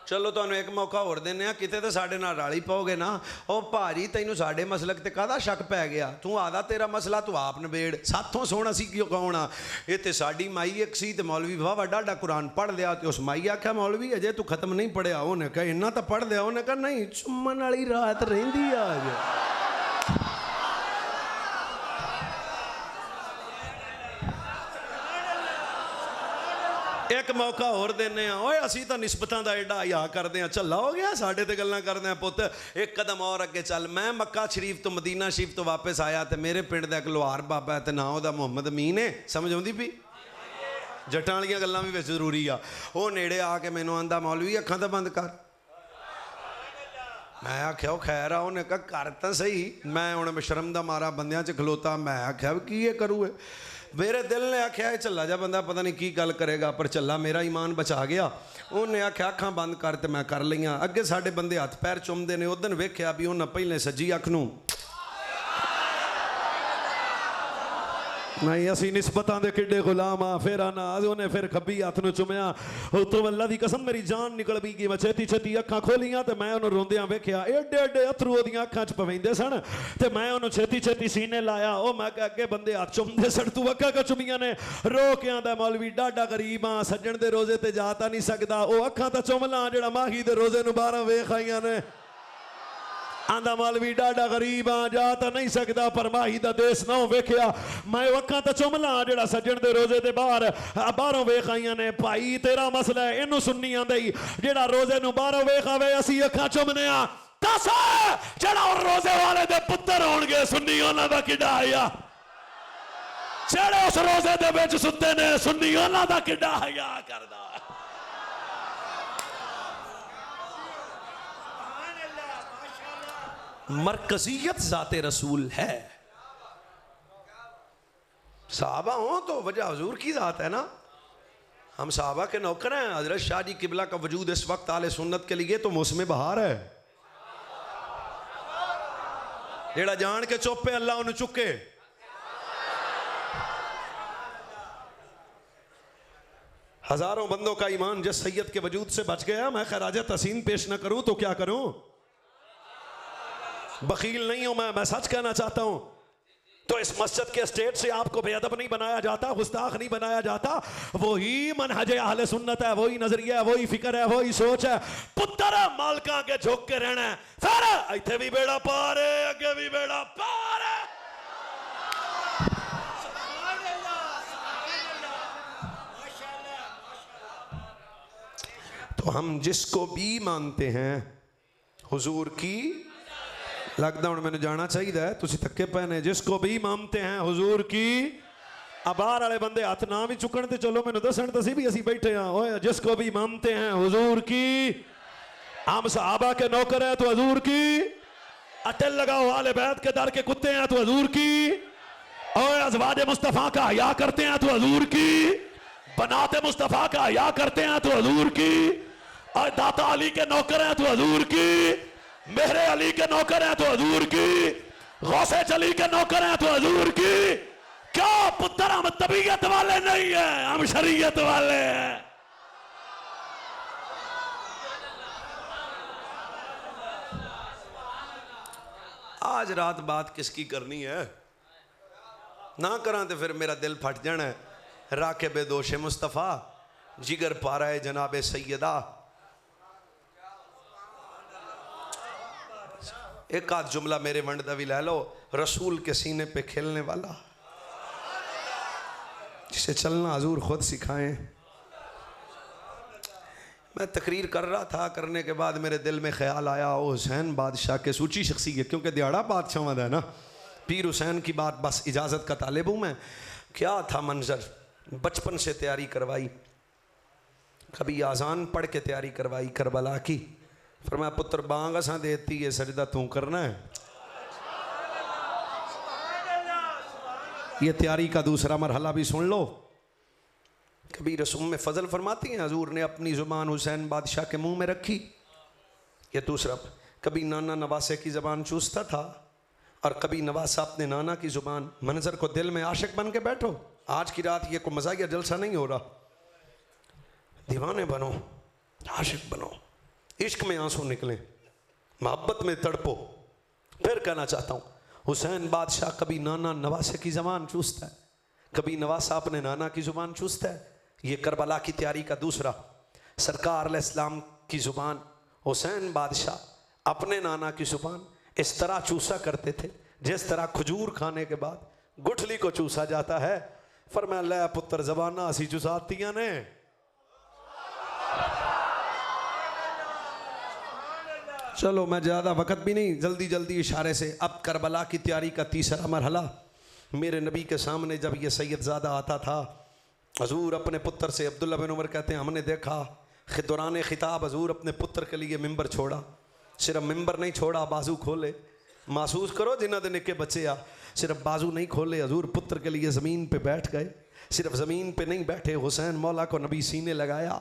Speaker 1: चलो तुहानू एक मौका होर देने, किते तो साडे नाल राली पाओगे ना। ओ भाजी तैनू साडे मसलक ते काहदा शक पै गया, तू आदा तेरा मसला तू आप नबेड़, साथों सोहना सी क्यों कौन आ। ये तो साडी माई एक सी ते मौलवी वाह डाडा कुरान पढ़ लिया, तो उस माई आख्या मौलवी अजे तू खत्म नहीं पढ़िया, उन्हें कहा इन्ना तो पढ़ लिया, उन्हें कहा नहीं चुम्मन वाली रात रहिंदी अज। एक मौका होर देने, ओए असी तो निस्बतां दा एडा हया करदे हां, झल्ला हो गया साडे ते गल्लां करदे हां। पुत्त एक कदम और अगे चल, मैं मक्का शरीफ तो मदीना शरीफ तो वापस आया तो मेरे पिंड दा एक लोहार बाबा है, तो ना उहदा मुहम्मद अमीन है, समझ आउंदी पई, जट्टां वालियां गल्लां भी विच जरूरी आ। वो नेड़े आके मैनू आंदा मौलवी अखां तो बंद कर। मैं आख्या वो खैर आ, उन्हें कहा कर तो सही। मैं हुण शर्म दा मारा बंदियां च खलोता, मैं आख्या की ये करूँ, मेरे दिल ने आख्या झल्ला जा बंदा पता नहीं की गल करेगा, पर झल्ला मेरा ईमान बचा गया। उन्हें आख्या अखां बंद कर, तो मैं कर लईयां। अगे साडे बंदे हथ पैर चुमदे ने, उदन वेख्या भी उन्हें पहले सज्जी अख नूं नहीं, असी निस्बतां दे किड्डे गुलाम आ, फिर आना उन्हें फिर खब्बी हथ नूं चुमिया। तो अल्लाह दी कसम मेरी जान निकल भी गई, मैं छेती छेती अखां खोलियां तो मैं उन्होंने रोंदियां वेख्या, एडे एडे अथरू ओदियां अखां च पवेंदे सन, ते मैं उन्होंने छेती छेती सीने लाया। ओ मैं अगे बंदे हथ चुमदे सन, तू अखां क्यों चुमियां ने? रो के आंदा मौलवी डाडा गरीब आ, सज्जण दे रोजे ते जा तां नहीं सकदा, ओ अखां तां चुम ला जेड़ा माही दे रोजे नूं 12 वेख आईयां ने। आंदा मौलवी डाडा गरीब आ, जा तो नहीं सकता, पर माही दा देश ना वेख्या, मैं अखां तो चुमला जेड़ा सज्जण दे रोजे दे बाहरों वेख आईयां ने। भाई तेरा मसला है, इनू सुननी आंदी, जेड़ा रोजे नू बाहरों वेख आवे असी अखां चुमने आ। दस जेड़ा रोजे वाले दे पुत्तर होणगे सुन्नी उन्हां दा किड्डा हया, जेड़े उस रोजे दे विच सुत्ते ने सुन्नी उन्हां दा किड्डा हया करदा। मरकजियत ज़ाते रसूल है। साहबा हो तो वजह हुजूर की ज़ात है ना, हम साहबा के नौकर हैं। हजरत शाह जी किबला का वजूद इस वक्त आले सुन्नत के लिए तो मौसम बहार है। जेड़ा जान के चुप है अल्लाह उन्हें चुके। हजारों बंदों का ईमान जिस सैयद के वजूद से बच गया, मैं खराज तहसीन पेश न करूं तो क्या करूं? बखील नहीं हूं मैं सच कहना चाहता हूं। तो इस मस्जिद के स्टेट से आपको बेअदब नहीं बनाया जाता, गुस्ताख नहीं बनाया जाता। वही मनहज अहले सुन्नत है, वही नजरिया है, वही फिक्र है, वही सोच है। पुत्र मालका के झुक के रहना है, फिर इथे भी बेड़ा पार है, अगे भी बेड़ा पार है। तो हम जिसको भी मानते हैं हुजूर की लगता हूँ मैंने जाना चाहिए, तुसी थके पे ने, जिसको भी मानते हैं हुजूर की। बाहर वाले बंदे हाथ ना भी चुकन तो चलो मैंने दसन तो सी भी असी बैठे हाँ। जिसको भी मानते हैं हुजूर की, हम सहाबा के नौकर हैं तो हुजूर की, अटल लगाओ वाले बैत के दर के कुत्ते हैं तो हुजूर की, और अज़वाज मुस्तफ़ा का हया करते हैं तो हुजूर की, बनाते मुस्तफ़ा का हया करते हैं तो हुजूर की, और दाता अली के नौकर हैं तो हुजूर की, मेहरे अली के नौकर हैं तो हुजूर की, गौसे अली के नौकर हैं तो हुजूर की। क्या पुत्र हम तबीयत वाले नहीं है, हम शरीयत वाले हैं। आज रात बात किसकी करनी है ना करा तो फिर मेरा दिल फट जाना है। राके बेदोश मुस्तफ़ा जिगर पारा है जनाबे सैयदा। एक आध जुमला मेरे वंड दा भी ले लो। रसूल के सीने पे खेलने वाला, जिसे चलना हजूर खुद सिखाएं। मैं तकरीर कर रहा था, करने के बाद मेरे दिल में ख्याल आया ओ हुसैन बादशाह के सूची शख्सियत, क्योंकि दिहाड़ा बादशाह है ना, पीर हुसैन की बात, बस इजाज़त का तालिब हूँ मैं। क्या था मंजर, बचपन से तैयारी करवाई, कभी आज़ान पढ़ के तैयारी करवाई करबला की। फरमाया पुत्र बांग असां देती है, सजदा तू करना है। ये तैयारी का दूसरा मरहला भी सुन लो। कभी रसूम में फजल फरमाती हैं, हजूर ने अपनी ज़ुबान हुसैन बादशाह के मुंह में रखी। ये दूसरा, कभी नाना नवासे की ज़बान चूसता था और कभी नवासा अपने नाना की ज़ुबान। मंजर को दिल में आशिक बन के बैठो। आज की रात ये कोई मज़ाकिया जलसा नहीं हो रहा। दीवाने बनो, आशिक बनो, इश्क में आंसू निकलें, मोहब्बत में तड़पो। फिर कहना चाहता हूँ, हुसैन बादशाह कभी नाना नवासे की ज़बान चूसता है, कभी नवासा अपने नाना की ज़ुबान चूसता है। ये करबला की तैयारी का दूसरा। सरकार अलैहिस्सलाम की ज़ुबान हुसैन बादशाह अपने नाना की ज़ुबान इस तरह चूसा करते थे जिस तरह खजूर खाने के बाद गुठली को चूसा जाता है। फरमाया लै पुत्र ज़बाना असी चुसातियां ने। चलो मैं ज़्यादा वक्त भी नहीं, जल्दी जल्दी इशारे से। अब करबला की तैयारी का तीसरा मरहला। मेरे नबी के सामने जब ये सैयदज़ादा आता था, हजूर अपने पुत्र से, अब्दुल्ला बिन उमर कहते हैं, हमने देखा दौरान खिताब हजूर अपने पुत्र के लिए मिंबर छोड़ा। सिर्फ मिंबर नहीं छोड़ा, बाजू खोले। महसूस करो जिन्हों के निके बच्चे आ, सिर्फ बाजू नहीं खोले, हजूर पुत्र के लिए ज़मीन पे बैठ गए। सिर्फ ज़मीन पे नहीं बैठे, हुसैन मौला को नबी सीने लगाया।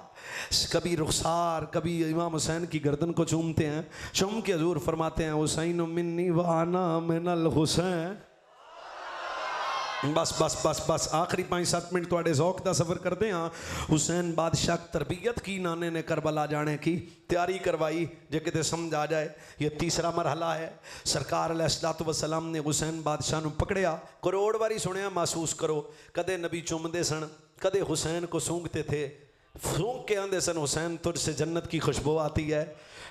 Speaker 1: कभी रुखसार, कभी इमाम हुसैन की गर्दन को चूमते हैं, चूम के हजूर फरमाते हैं हुसैन मिन्नी व अना मिनल हुसैन। बस बस बस बस आखिरी 5-7 मिनट थोड़े ज़ौक का सफ़र करते हैं। हुसैन बादशाह तरबियत की नाने ने करबला जाने की तैयारी करवाई, जो किते समझ आ जाए। ये तीसरा मरहला है। सरकार अलैहिस्सलातु वस्सलाम ने हुसैन बादशाह नूं पकड़िया, करोड़ बारी सुनिया, महसूस करो। कदे नबी चुमदे सन, कदे हुसैन को सूंघते थे, सूंघ के आंदे सन हुसैन तुझसे जन्नत की खुशबू आती है।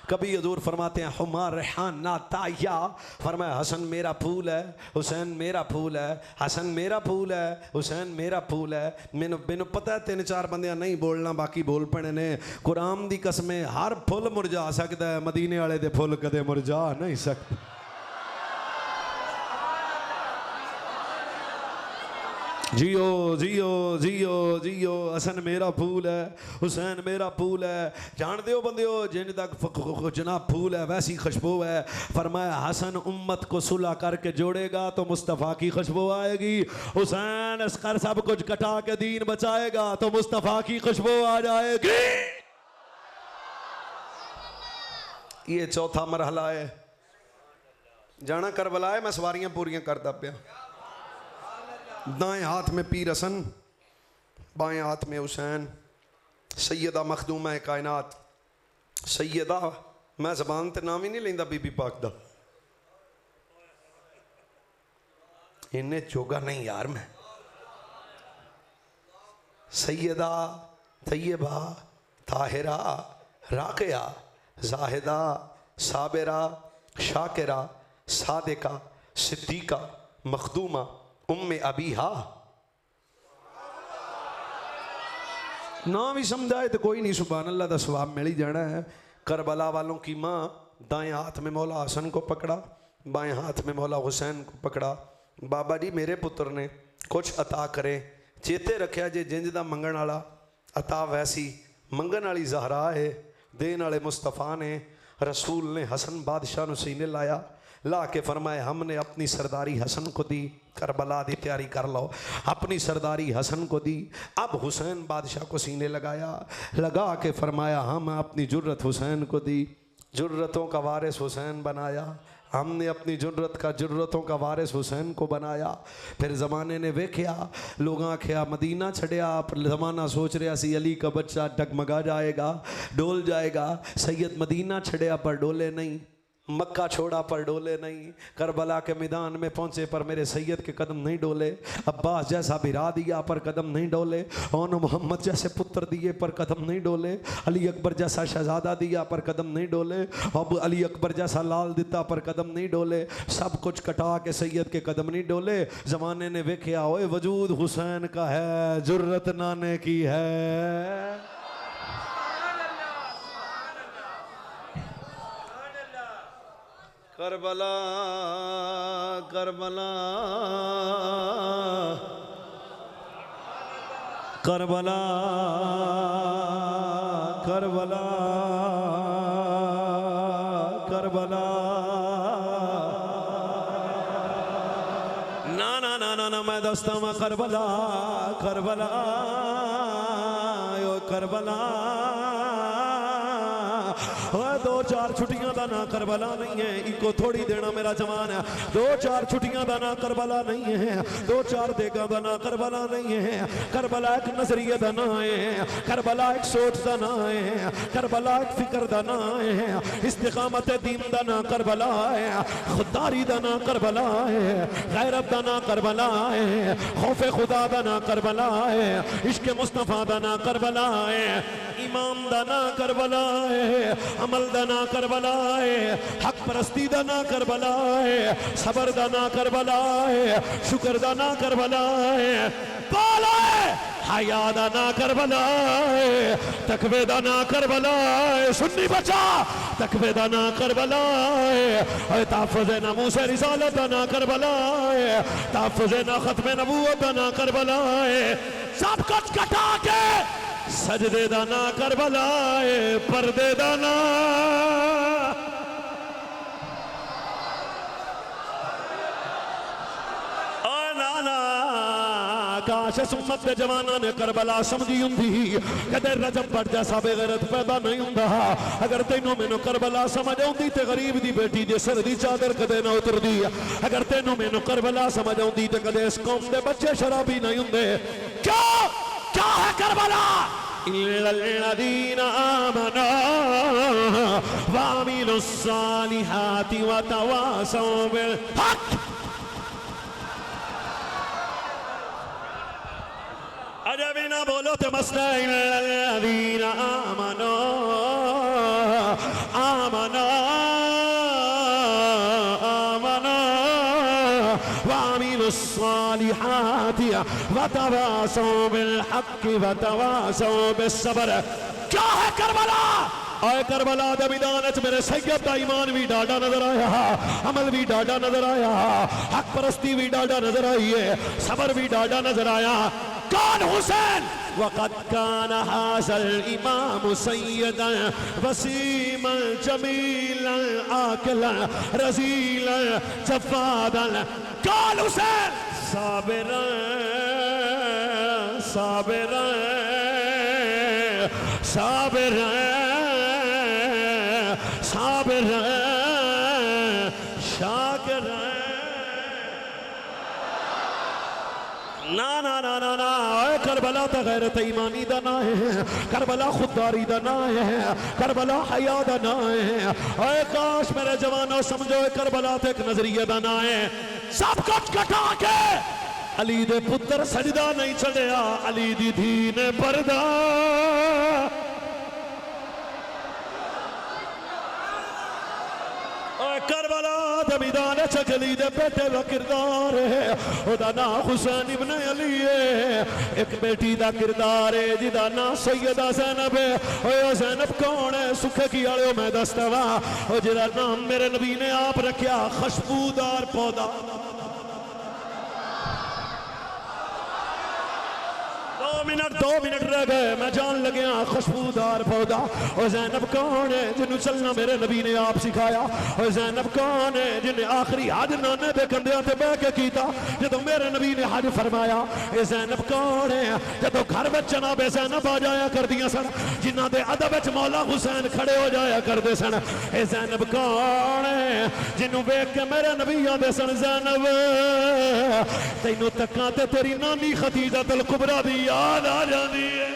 Speaker 1: कभी हजूर फरमाते हैं हुमा रेहाना ताया, फरमाया हसन मेरा फूल है, हुसैन मेरा फूल है, हसन मेरा फूल है, हुसैन मेरा फूल है। मैनू पता है 3-4 बंदियां नहीं बोलना, बाकी बोल पड़े ने। कुरान दी कसमें हर फुल मुरझा सकता है, मदीने वाले दे फुल कदे मुरझा नहीं सकते। जियो जियो जियो जियो, हसन मेरा फूल है, हुसैन मेरा फूल है। जान दो बंदियो, जिन तक जनाब फूल है वैसी खुशबू है। फरमाया हसन उम्मत को सुलह करके जोड़ेगा तो मुस्तफ़ा की खुशबू आएगी। हुसैन अस्कर सब कुछ कटा के दीन बचाएगा तो मुस्तफ़ा की खुशबू आ जाएगी। ये चौथा मरहला है। जाना करबला है, मैं सवारियां पूरियां करता पिया। दाएं हाथ में पीर हसन, बाएं हाथ में हुसैन। सैयदा मखदूमा कायनात, सैयदा, मैं ज़बान ते नाम ही नहीं लेंदा बीबी पाक दा, इन्हें जोगा नहीं यार मैं। सैयदा तैयबा ताहिरा राक़िया जाहिदा साबिरा शाकिरा सादिका सिद्दीका मखदूमा उम्मे अबीहा। ना भी समझाए तो कोई नहीं, सुभान अल्लाह का सवाब मिल ही जाना है। करबला वालों की माँ दाएं हाथ में मौला हसन को पकड़ा, बाएं हाथ में मौला हुसैन को पकड़ा। बाबा जी मेरे पुत्र ने कुछ अता करे, चेते रखिया जे जिंज दा मंगण वाला अता वैसी मंगण वाली ज़हरा है, देन वाले मुस्तफ़ा ने। रसूल ने हसन बादशाह ने सीने लाया, ला के फरमाए हमने अपनी सरदारी हसन को दी। करबला दी तैयारी कर लो, अपनी सरदारी हसन को दी। अब हुसैन बादशाह को सीने लगाया, लगा के फरमाया हम अपनी जुर्रत हुसैन को दी, जुर्रतों का वारिस हुसैन बनाया। हमने अपनी जुर्रतों का वारिस हुसैन को बनाया। फिर ज़माने ने वेख्या, लोग आख्या मदीना छड़िया, पर ज़माना सोच रहा सी अली का बच्चा डगमगा जाएगा, डोल जाएगा। सैयद मदीना छड़िया पर डोले नहीं, मक्का छोड़ा पर डोले नहीं। करबला के मैदान में पहुंचे पर मेरे सैयद के कदम नहीं डोले। अब्बास जैसा भिरा दिया पर कदम नहीं डोले, और मोहम्मद जैसे पुत्र दिए पर कदम नहीं डोले, अली अकबर जैसा शहजादा दिया पर कदम नहीं डोले, अब अली अकबर जैसा लाल दिता पर कदम नहीं डोले। सब कुछ कटा के सैयद के कदम नहीं डोले। ज़माने ने वेख्या ओए वजूद हुसैन का है, जुर्रत नाने की है। Karbala Karbala Karbala Karbala Karbala ना ना ना ना ना मैं दसता मैं करबला करबला ओ करबला दो चार छुट्टियां का ना करबला नहीं है, इको थोड़ी देना मेरा जवान है। दो चार छुट्टियां का ना करबला नहीं है, दो चार देगा का ना करबला नहीं है। करबला एक नजरिए का ना है, करबला एक सोच का ना है, करबला एक फिक्र का ना है, इस्तिकामत दीन का ना करबला है, खुदारी का ना करबला है, गैरत का ना करबला है, खौफ खुदा का ना करबला है, इश्क मुस्तफा का ना करबला है, इमाम दा ना करबला है, अमल दा ना करबला है, हक परस्ती दा ना करबला है, सबर दा ना करबला है, शुक्र दा ना करबला है, बोलो हया दा ना करबला है, तकवे दा ना करबला है, सुन्नी बचा तकवे दा ना करबला है, ताफ़ुज़ नमूस रिसालत दा ना करबला है, ताफ़ुज़ ना खत्म नबूवत दा ना करबला है। सब कुछ कटा के सजदे दा ना करबला है, पर्दे दा ना काश सुम्मत के जवाना ने करबला समझी हुंदी कदे रजब बढ़ जैसा बेगैरत पैदा नहीं हुंदा। अगर तेनों मैनू करबला समझ आउंदी ते गरीब दी बेटी दे सिर दी चादर कदे ना उतरदी। अगर तेनों मैनू करबला समझ आउंदी ते कदे इस कौम दे बच्चे शराबी नहीं हुंदे। क्यों क्या है करबला? इल्लल्लज़ीना आमनू व अमिलुस्सालिहाति व तवासौ बिल हक़। अरे भी ना बोलो तो मसला इल्लल्लज़ीना आमनू आमनू आमनू व अमिलुस्सालिहाति व तवासौ बिल हक़ व तवासौ बिस्सब्र। क्या है करबला? आए करबला दे मैदान च मेरे सैयद दा ईमान भी डाढ़ा नजर आया, अमल भी डाढ़ा नजर आया, हक परस्ती भी डाढ़ा नजर आई है, सबर भी डाढ़ा नजर आया। कौन हुसैन? वक़द कान हाज़ल इमाम सैयदन वसीमन जमीलन आकिलन रज़ीलन जफ़ादन। कौन हुसैन? साबिरन साबिरन साबिरन साबिरन शाकिरन। ना ना ना ना ना करबला तो गैरत ईमानी दा ना है, करबला खुददारी दा ना है, करबला हया दा ना है। ओए काश मेरे जवानों समझो करबला तो एक नजरिए दा ना है। सब कुछ कटा के अली दे पुत्र सजदा नहीं छड़िया, अली दी धी ने पर्दा। करबला दे मैदान च अली दे बेटे दा किरदार है, ओदा नाम हुसैन इब्न अली है। एक बेटी दा किरदार है जिदा नाम सैयदा ज़ैनब है। ओए ज़ैनब कौन है? सुखे की आले मैं दसदा वा, ओ जिदा नाम मेरे नबी ने आप रखा खुशबूदार पौधा। 2 मिनट रह गए, मैं जान लगे खुशबूदार पौधा। और ज़ैनब कौन है? जिन्होंने चलना मेरे नबी ने आप सिखाया। और ज़ैनब कौन है? जिन्हें आखिरी हज नाने दे कंधे ते बह के कीता जो मेरे नबी ने हज फरमाया। ये ज़ैनब कौन है? जो घर में जनाबे ज़ैनब आ जाया कर दिया सन, जिन्हों के अदब विच मौला हुसैन खड़े हो जाया करते सन। ये ज़ैनब कौन है? जिन्हों वेख के मेरे नबी आते सन ज़ैनब तैनू तक्का ते तेरी नानी खदीजतुल कुबरा दी याद आ जाती है।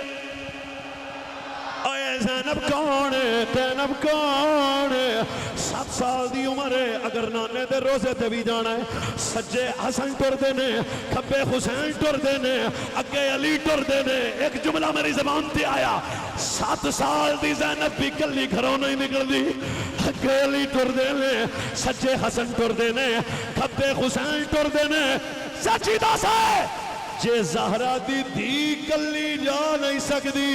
Speaker 1: ज़ैनब कौन है? ज़ैनब कौन है? 7 साल की उम्र है। अगर नाने दे रोजे ते भी जाना है, सज्जे हसन टुरदे ने, खब्बे हुसैन टुरदे ने, अगे अली टुरदे ने। एक जुमला मेरी जबान ते आया, 7 साल की ज़ैनब भी कली घरों नहीं निकलती। अगे अली टुरदे ने, सज्जे हसन टुरदे ने, खब्बे हुसैन टुरदे ने। सच्ची दस है, जे ज़हरा दी धी कली जा नहीं सकती,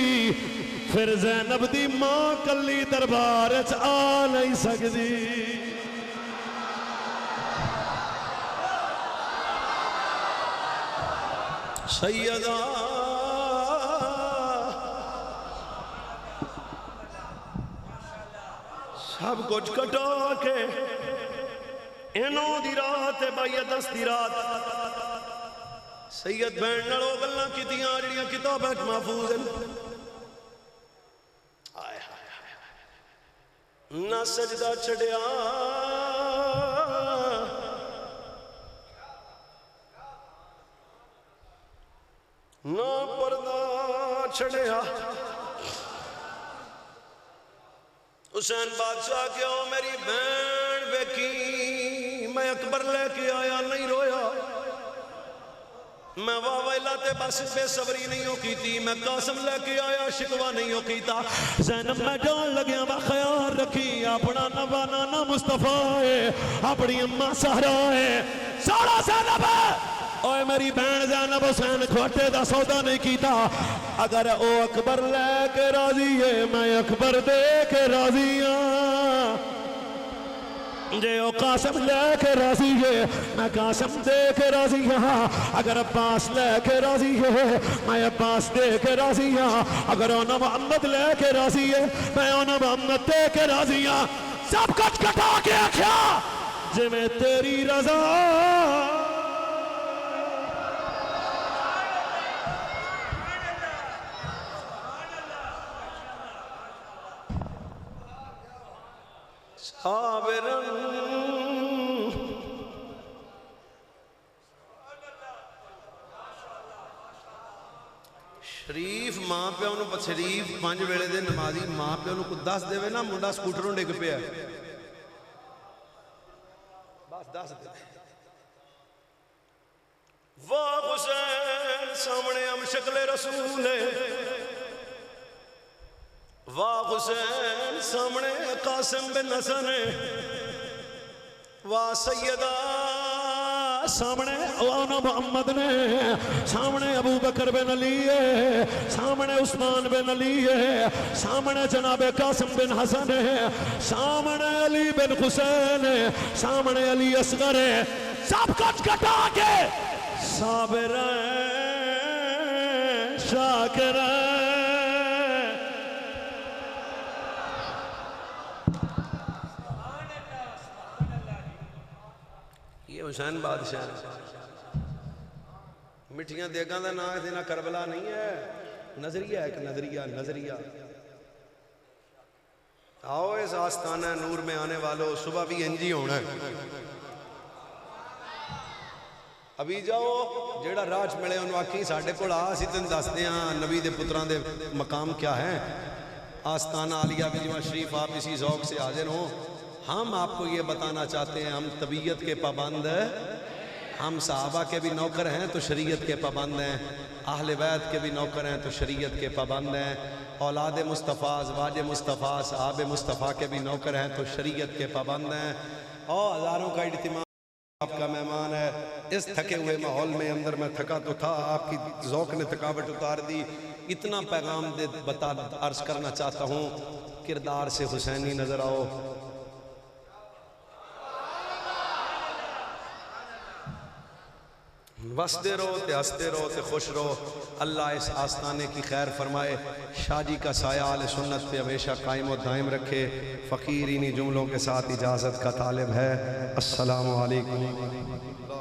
Speaker 1: फिर ज़ैनब दी मां कली दरबार च आ नहीं सकती। सैयदा सब कुछ कटा के इनों दी रात है भाई 10 दी रात सैयद बहन नालों गल्लां कीतियां जिहड़ियां किताबां च महफूज हैं। ना सजदा छड़िया ना पर्दा छड़िया। हुसैन बादशाह क्यों मेरी बहन वेखी मैं अकबर लेके आया नहीं रोया मैं वाह वेला ते बस बेसबरी नहीं हो की मैं कासम लेके आया शिकवा नहीं हो कीता। ज़ैनब मैं जान लग्या मैं ख्याल रखी अपना नवा नाना मुस्तफा है अपनी अम्मा सहरा है सारा ज़ैनब है ओए मेरी बहन ज़ैनब हुसैन खोटे दा सौदा नहीं कीता। अगर ओ अकबर लेके राजी है मैं अकबर दे के राजी हाँ जे ओ कासम लेके राजी है मैं कासम दे के राजी हाँ। अगर अब्बास लेके राजी है मैं अब्बास दे के राजी हाँ। अगर ओना मोहम्मद लेके राजी है मैं ओना मोहम्मद दे के राजी हाँ। सब कुछ कटा के आख्या जे मैं तेरी रजा साबिरन शरीफ मां प्यो नूं शरीफ 5 वेले दे नमाजी मां प्यो नूं कुछ दस देवे ना मुंडा स्कूटरों डिग पिया बस दस दे वाह हुसैन सामने हम शक्ले रसूल है वाह हुसैन सामने कासिम बिन हसन है वाह सैयदा सामने ओना मोहम्मद ने सामने अबू बकर बिन अली है सामने उस्मान बिन अली है सामने जनाबे कासिम बिन हसन है सामने अली बिन हुसैन है सामने अली असगर है। सब कुछ कटा के साबिर शाकिर हुसैन बादशाह मिठियां देगां दा नाम इहदे नाल करबला नहीं है नजरिया एक नजरिया नजरिया। आओ इस आस्ताना नूर में आने वालों सुबह भी इंजी होना है अभी जाओ जेड़ा राज मिले उन्होंने आखी साढ़े को आ असीं तैनूं दसदे हां नबी दे पुत्रां दे मकाम क्या है। आस्ताना आलिया बिजवा शरीफ आप इसी ज़ौक़ से हाजिर हो। हम आपको ये बताना चाहते हैं हम तबीयत के पाबंद हम सहाबा के भी नौकर हैं तो शरीयत के पाबंद हैं अहले बैत के भी नौकर हैं तो शरीयत के पाबंद हैं औलाद मुस्तफ़ा अज़वाज मुस्तफ़ा सहाब मुस्तफ़ा के भी नौकर हैं तो शरीयत के पाबंद हैं। और हज़ारों का इज्तिमा आपका मेहमान है। इस थके हुए माहौल में अंदर मैं थका तो था आपकी ज़ौक़ ने थकावट उतार दी। इतना पैगाम दे बता अर्ज़ करना चाहता हूँ किरदार से हुसैनी नज़र आओ। वसते रहो ते हंसते रहो ते खुश रहो। अल्लाह इस आस्ताने की खैर फरमाए शादी का साया आले सुन्नत पे हमेशा कायम और दायम रखे। फ़कीर इन्हीं जुमलों के साथ इजाज़त का तालिब है। अस्सलामु अलैकुम।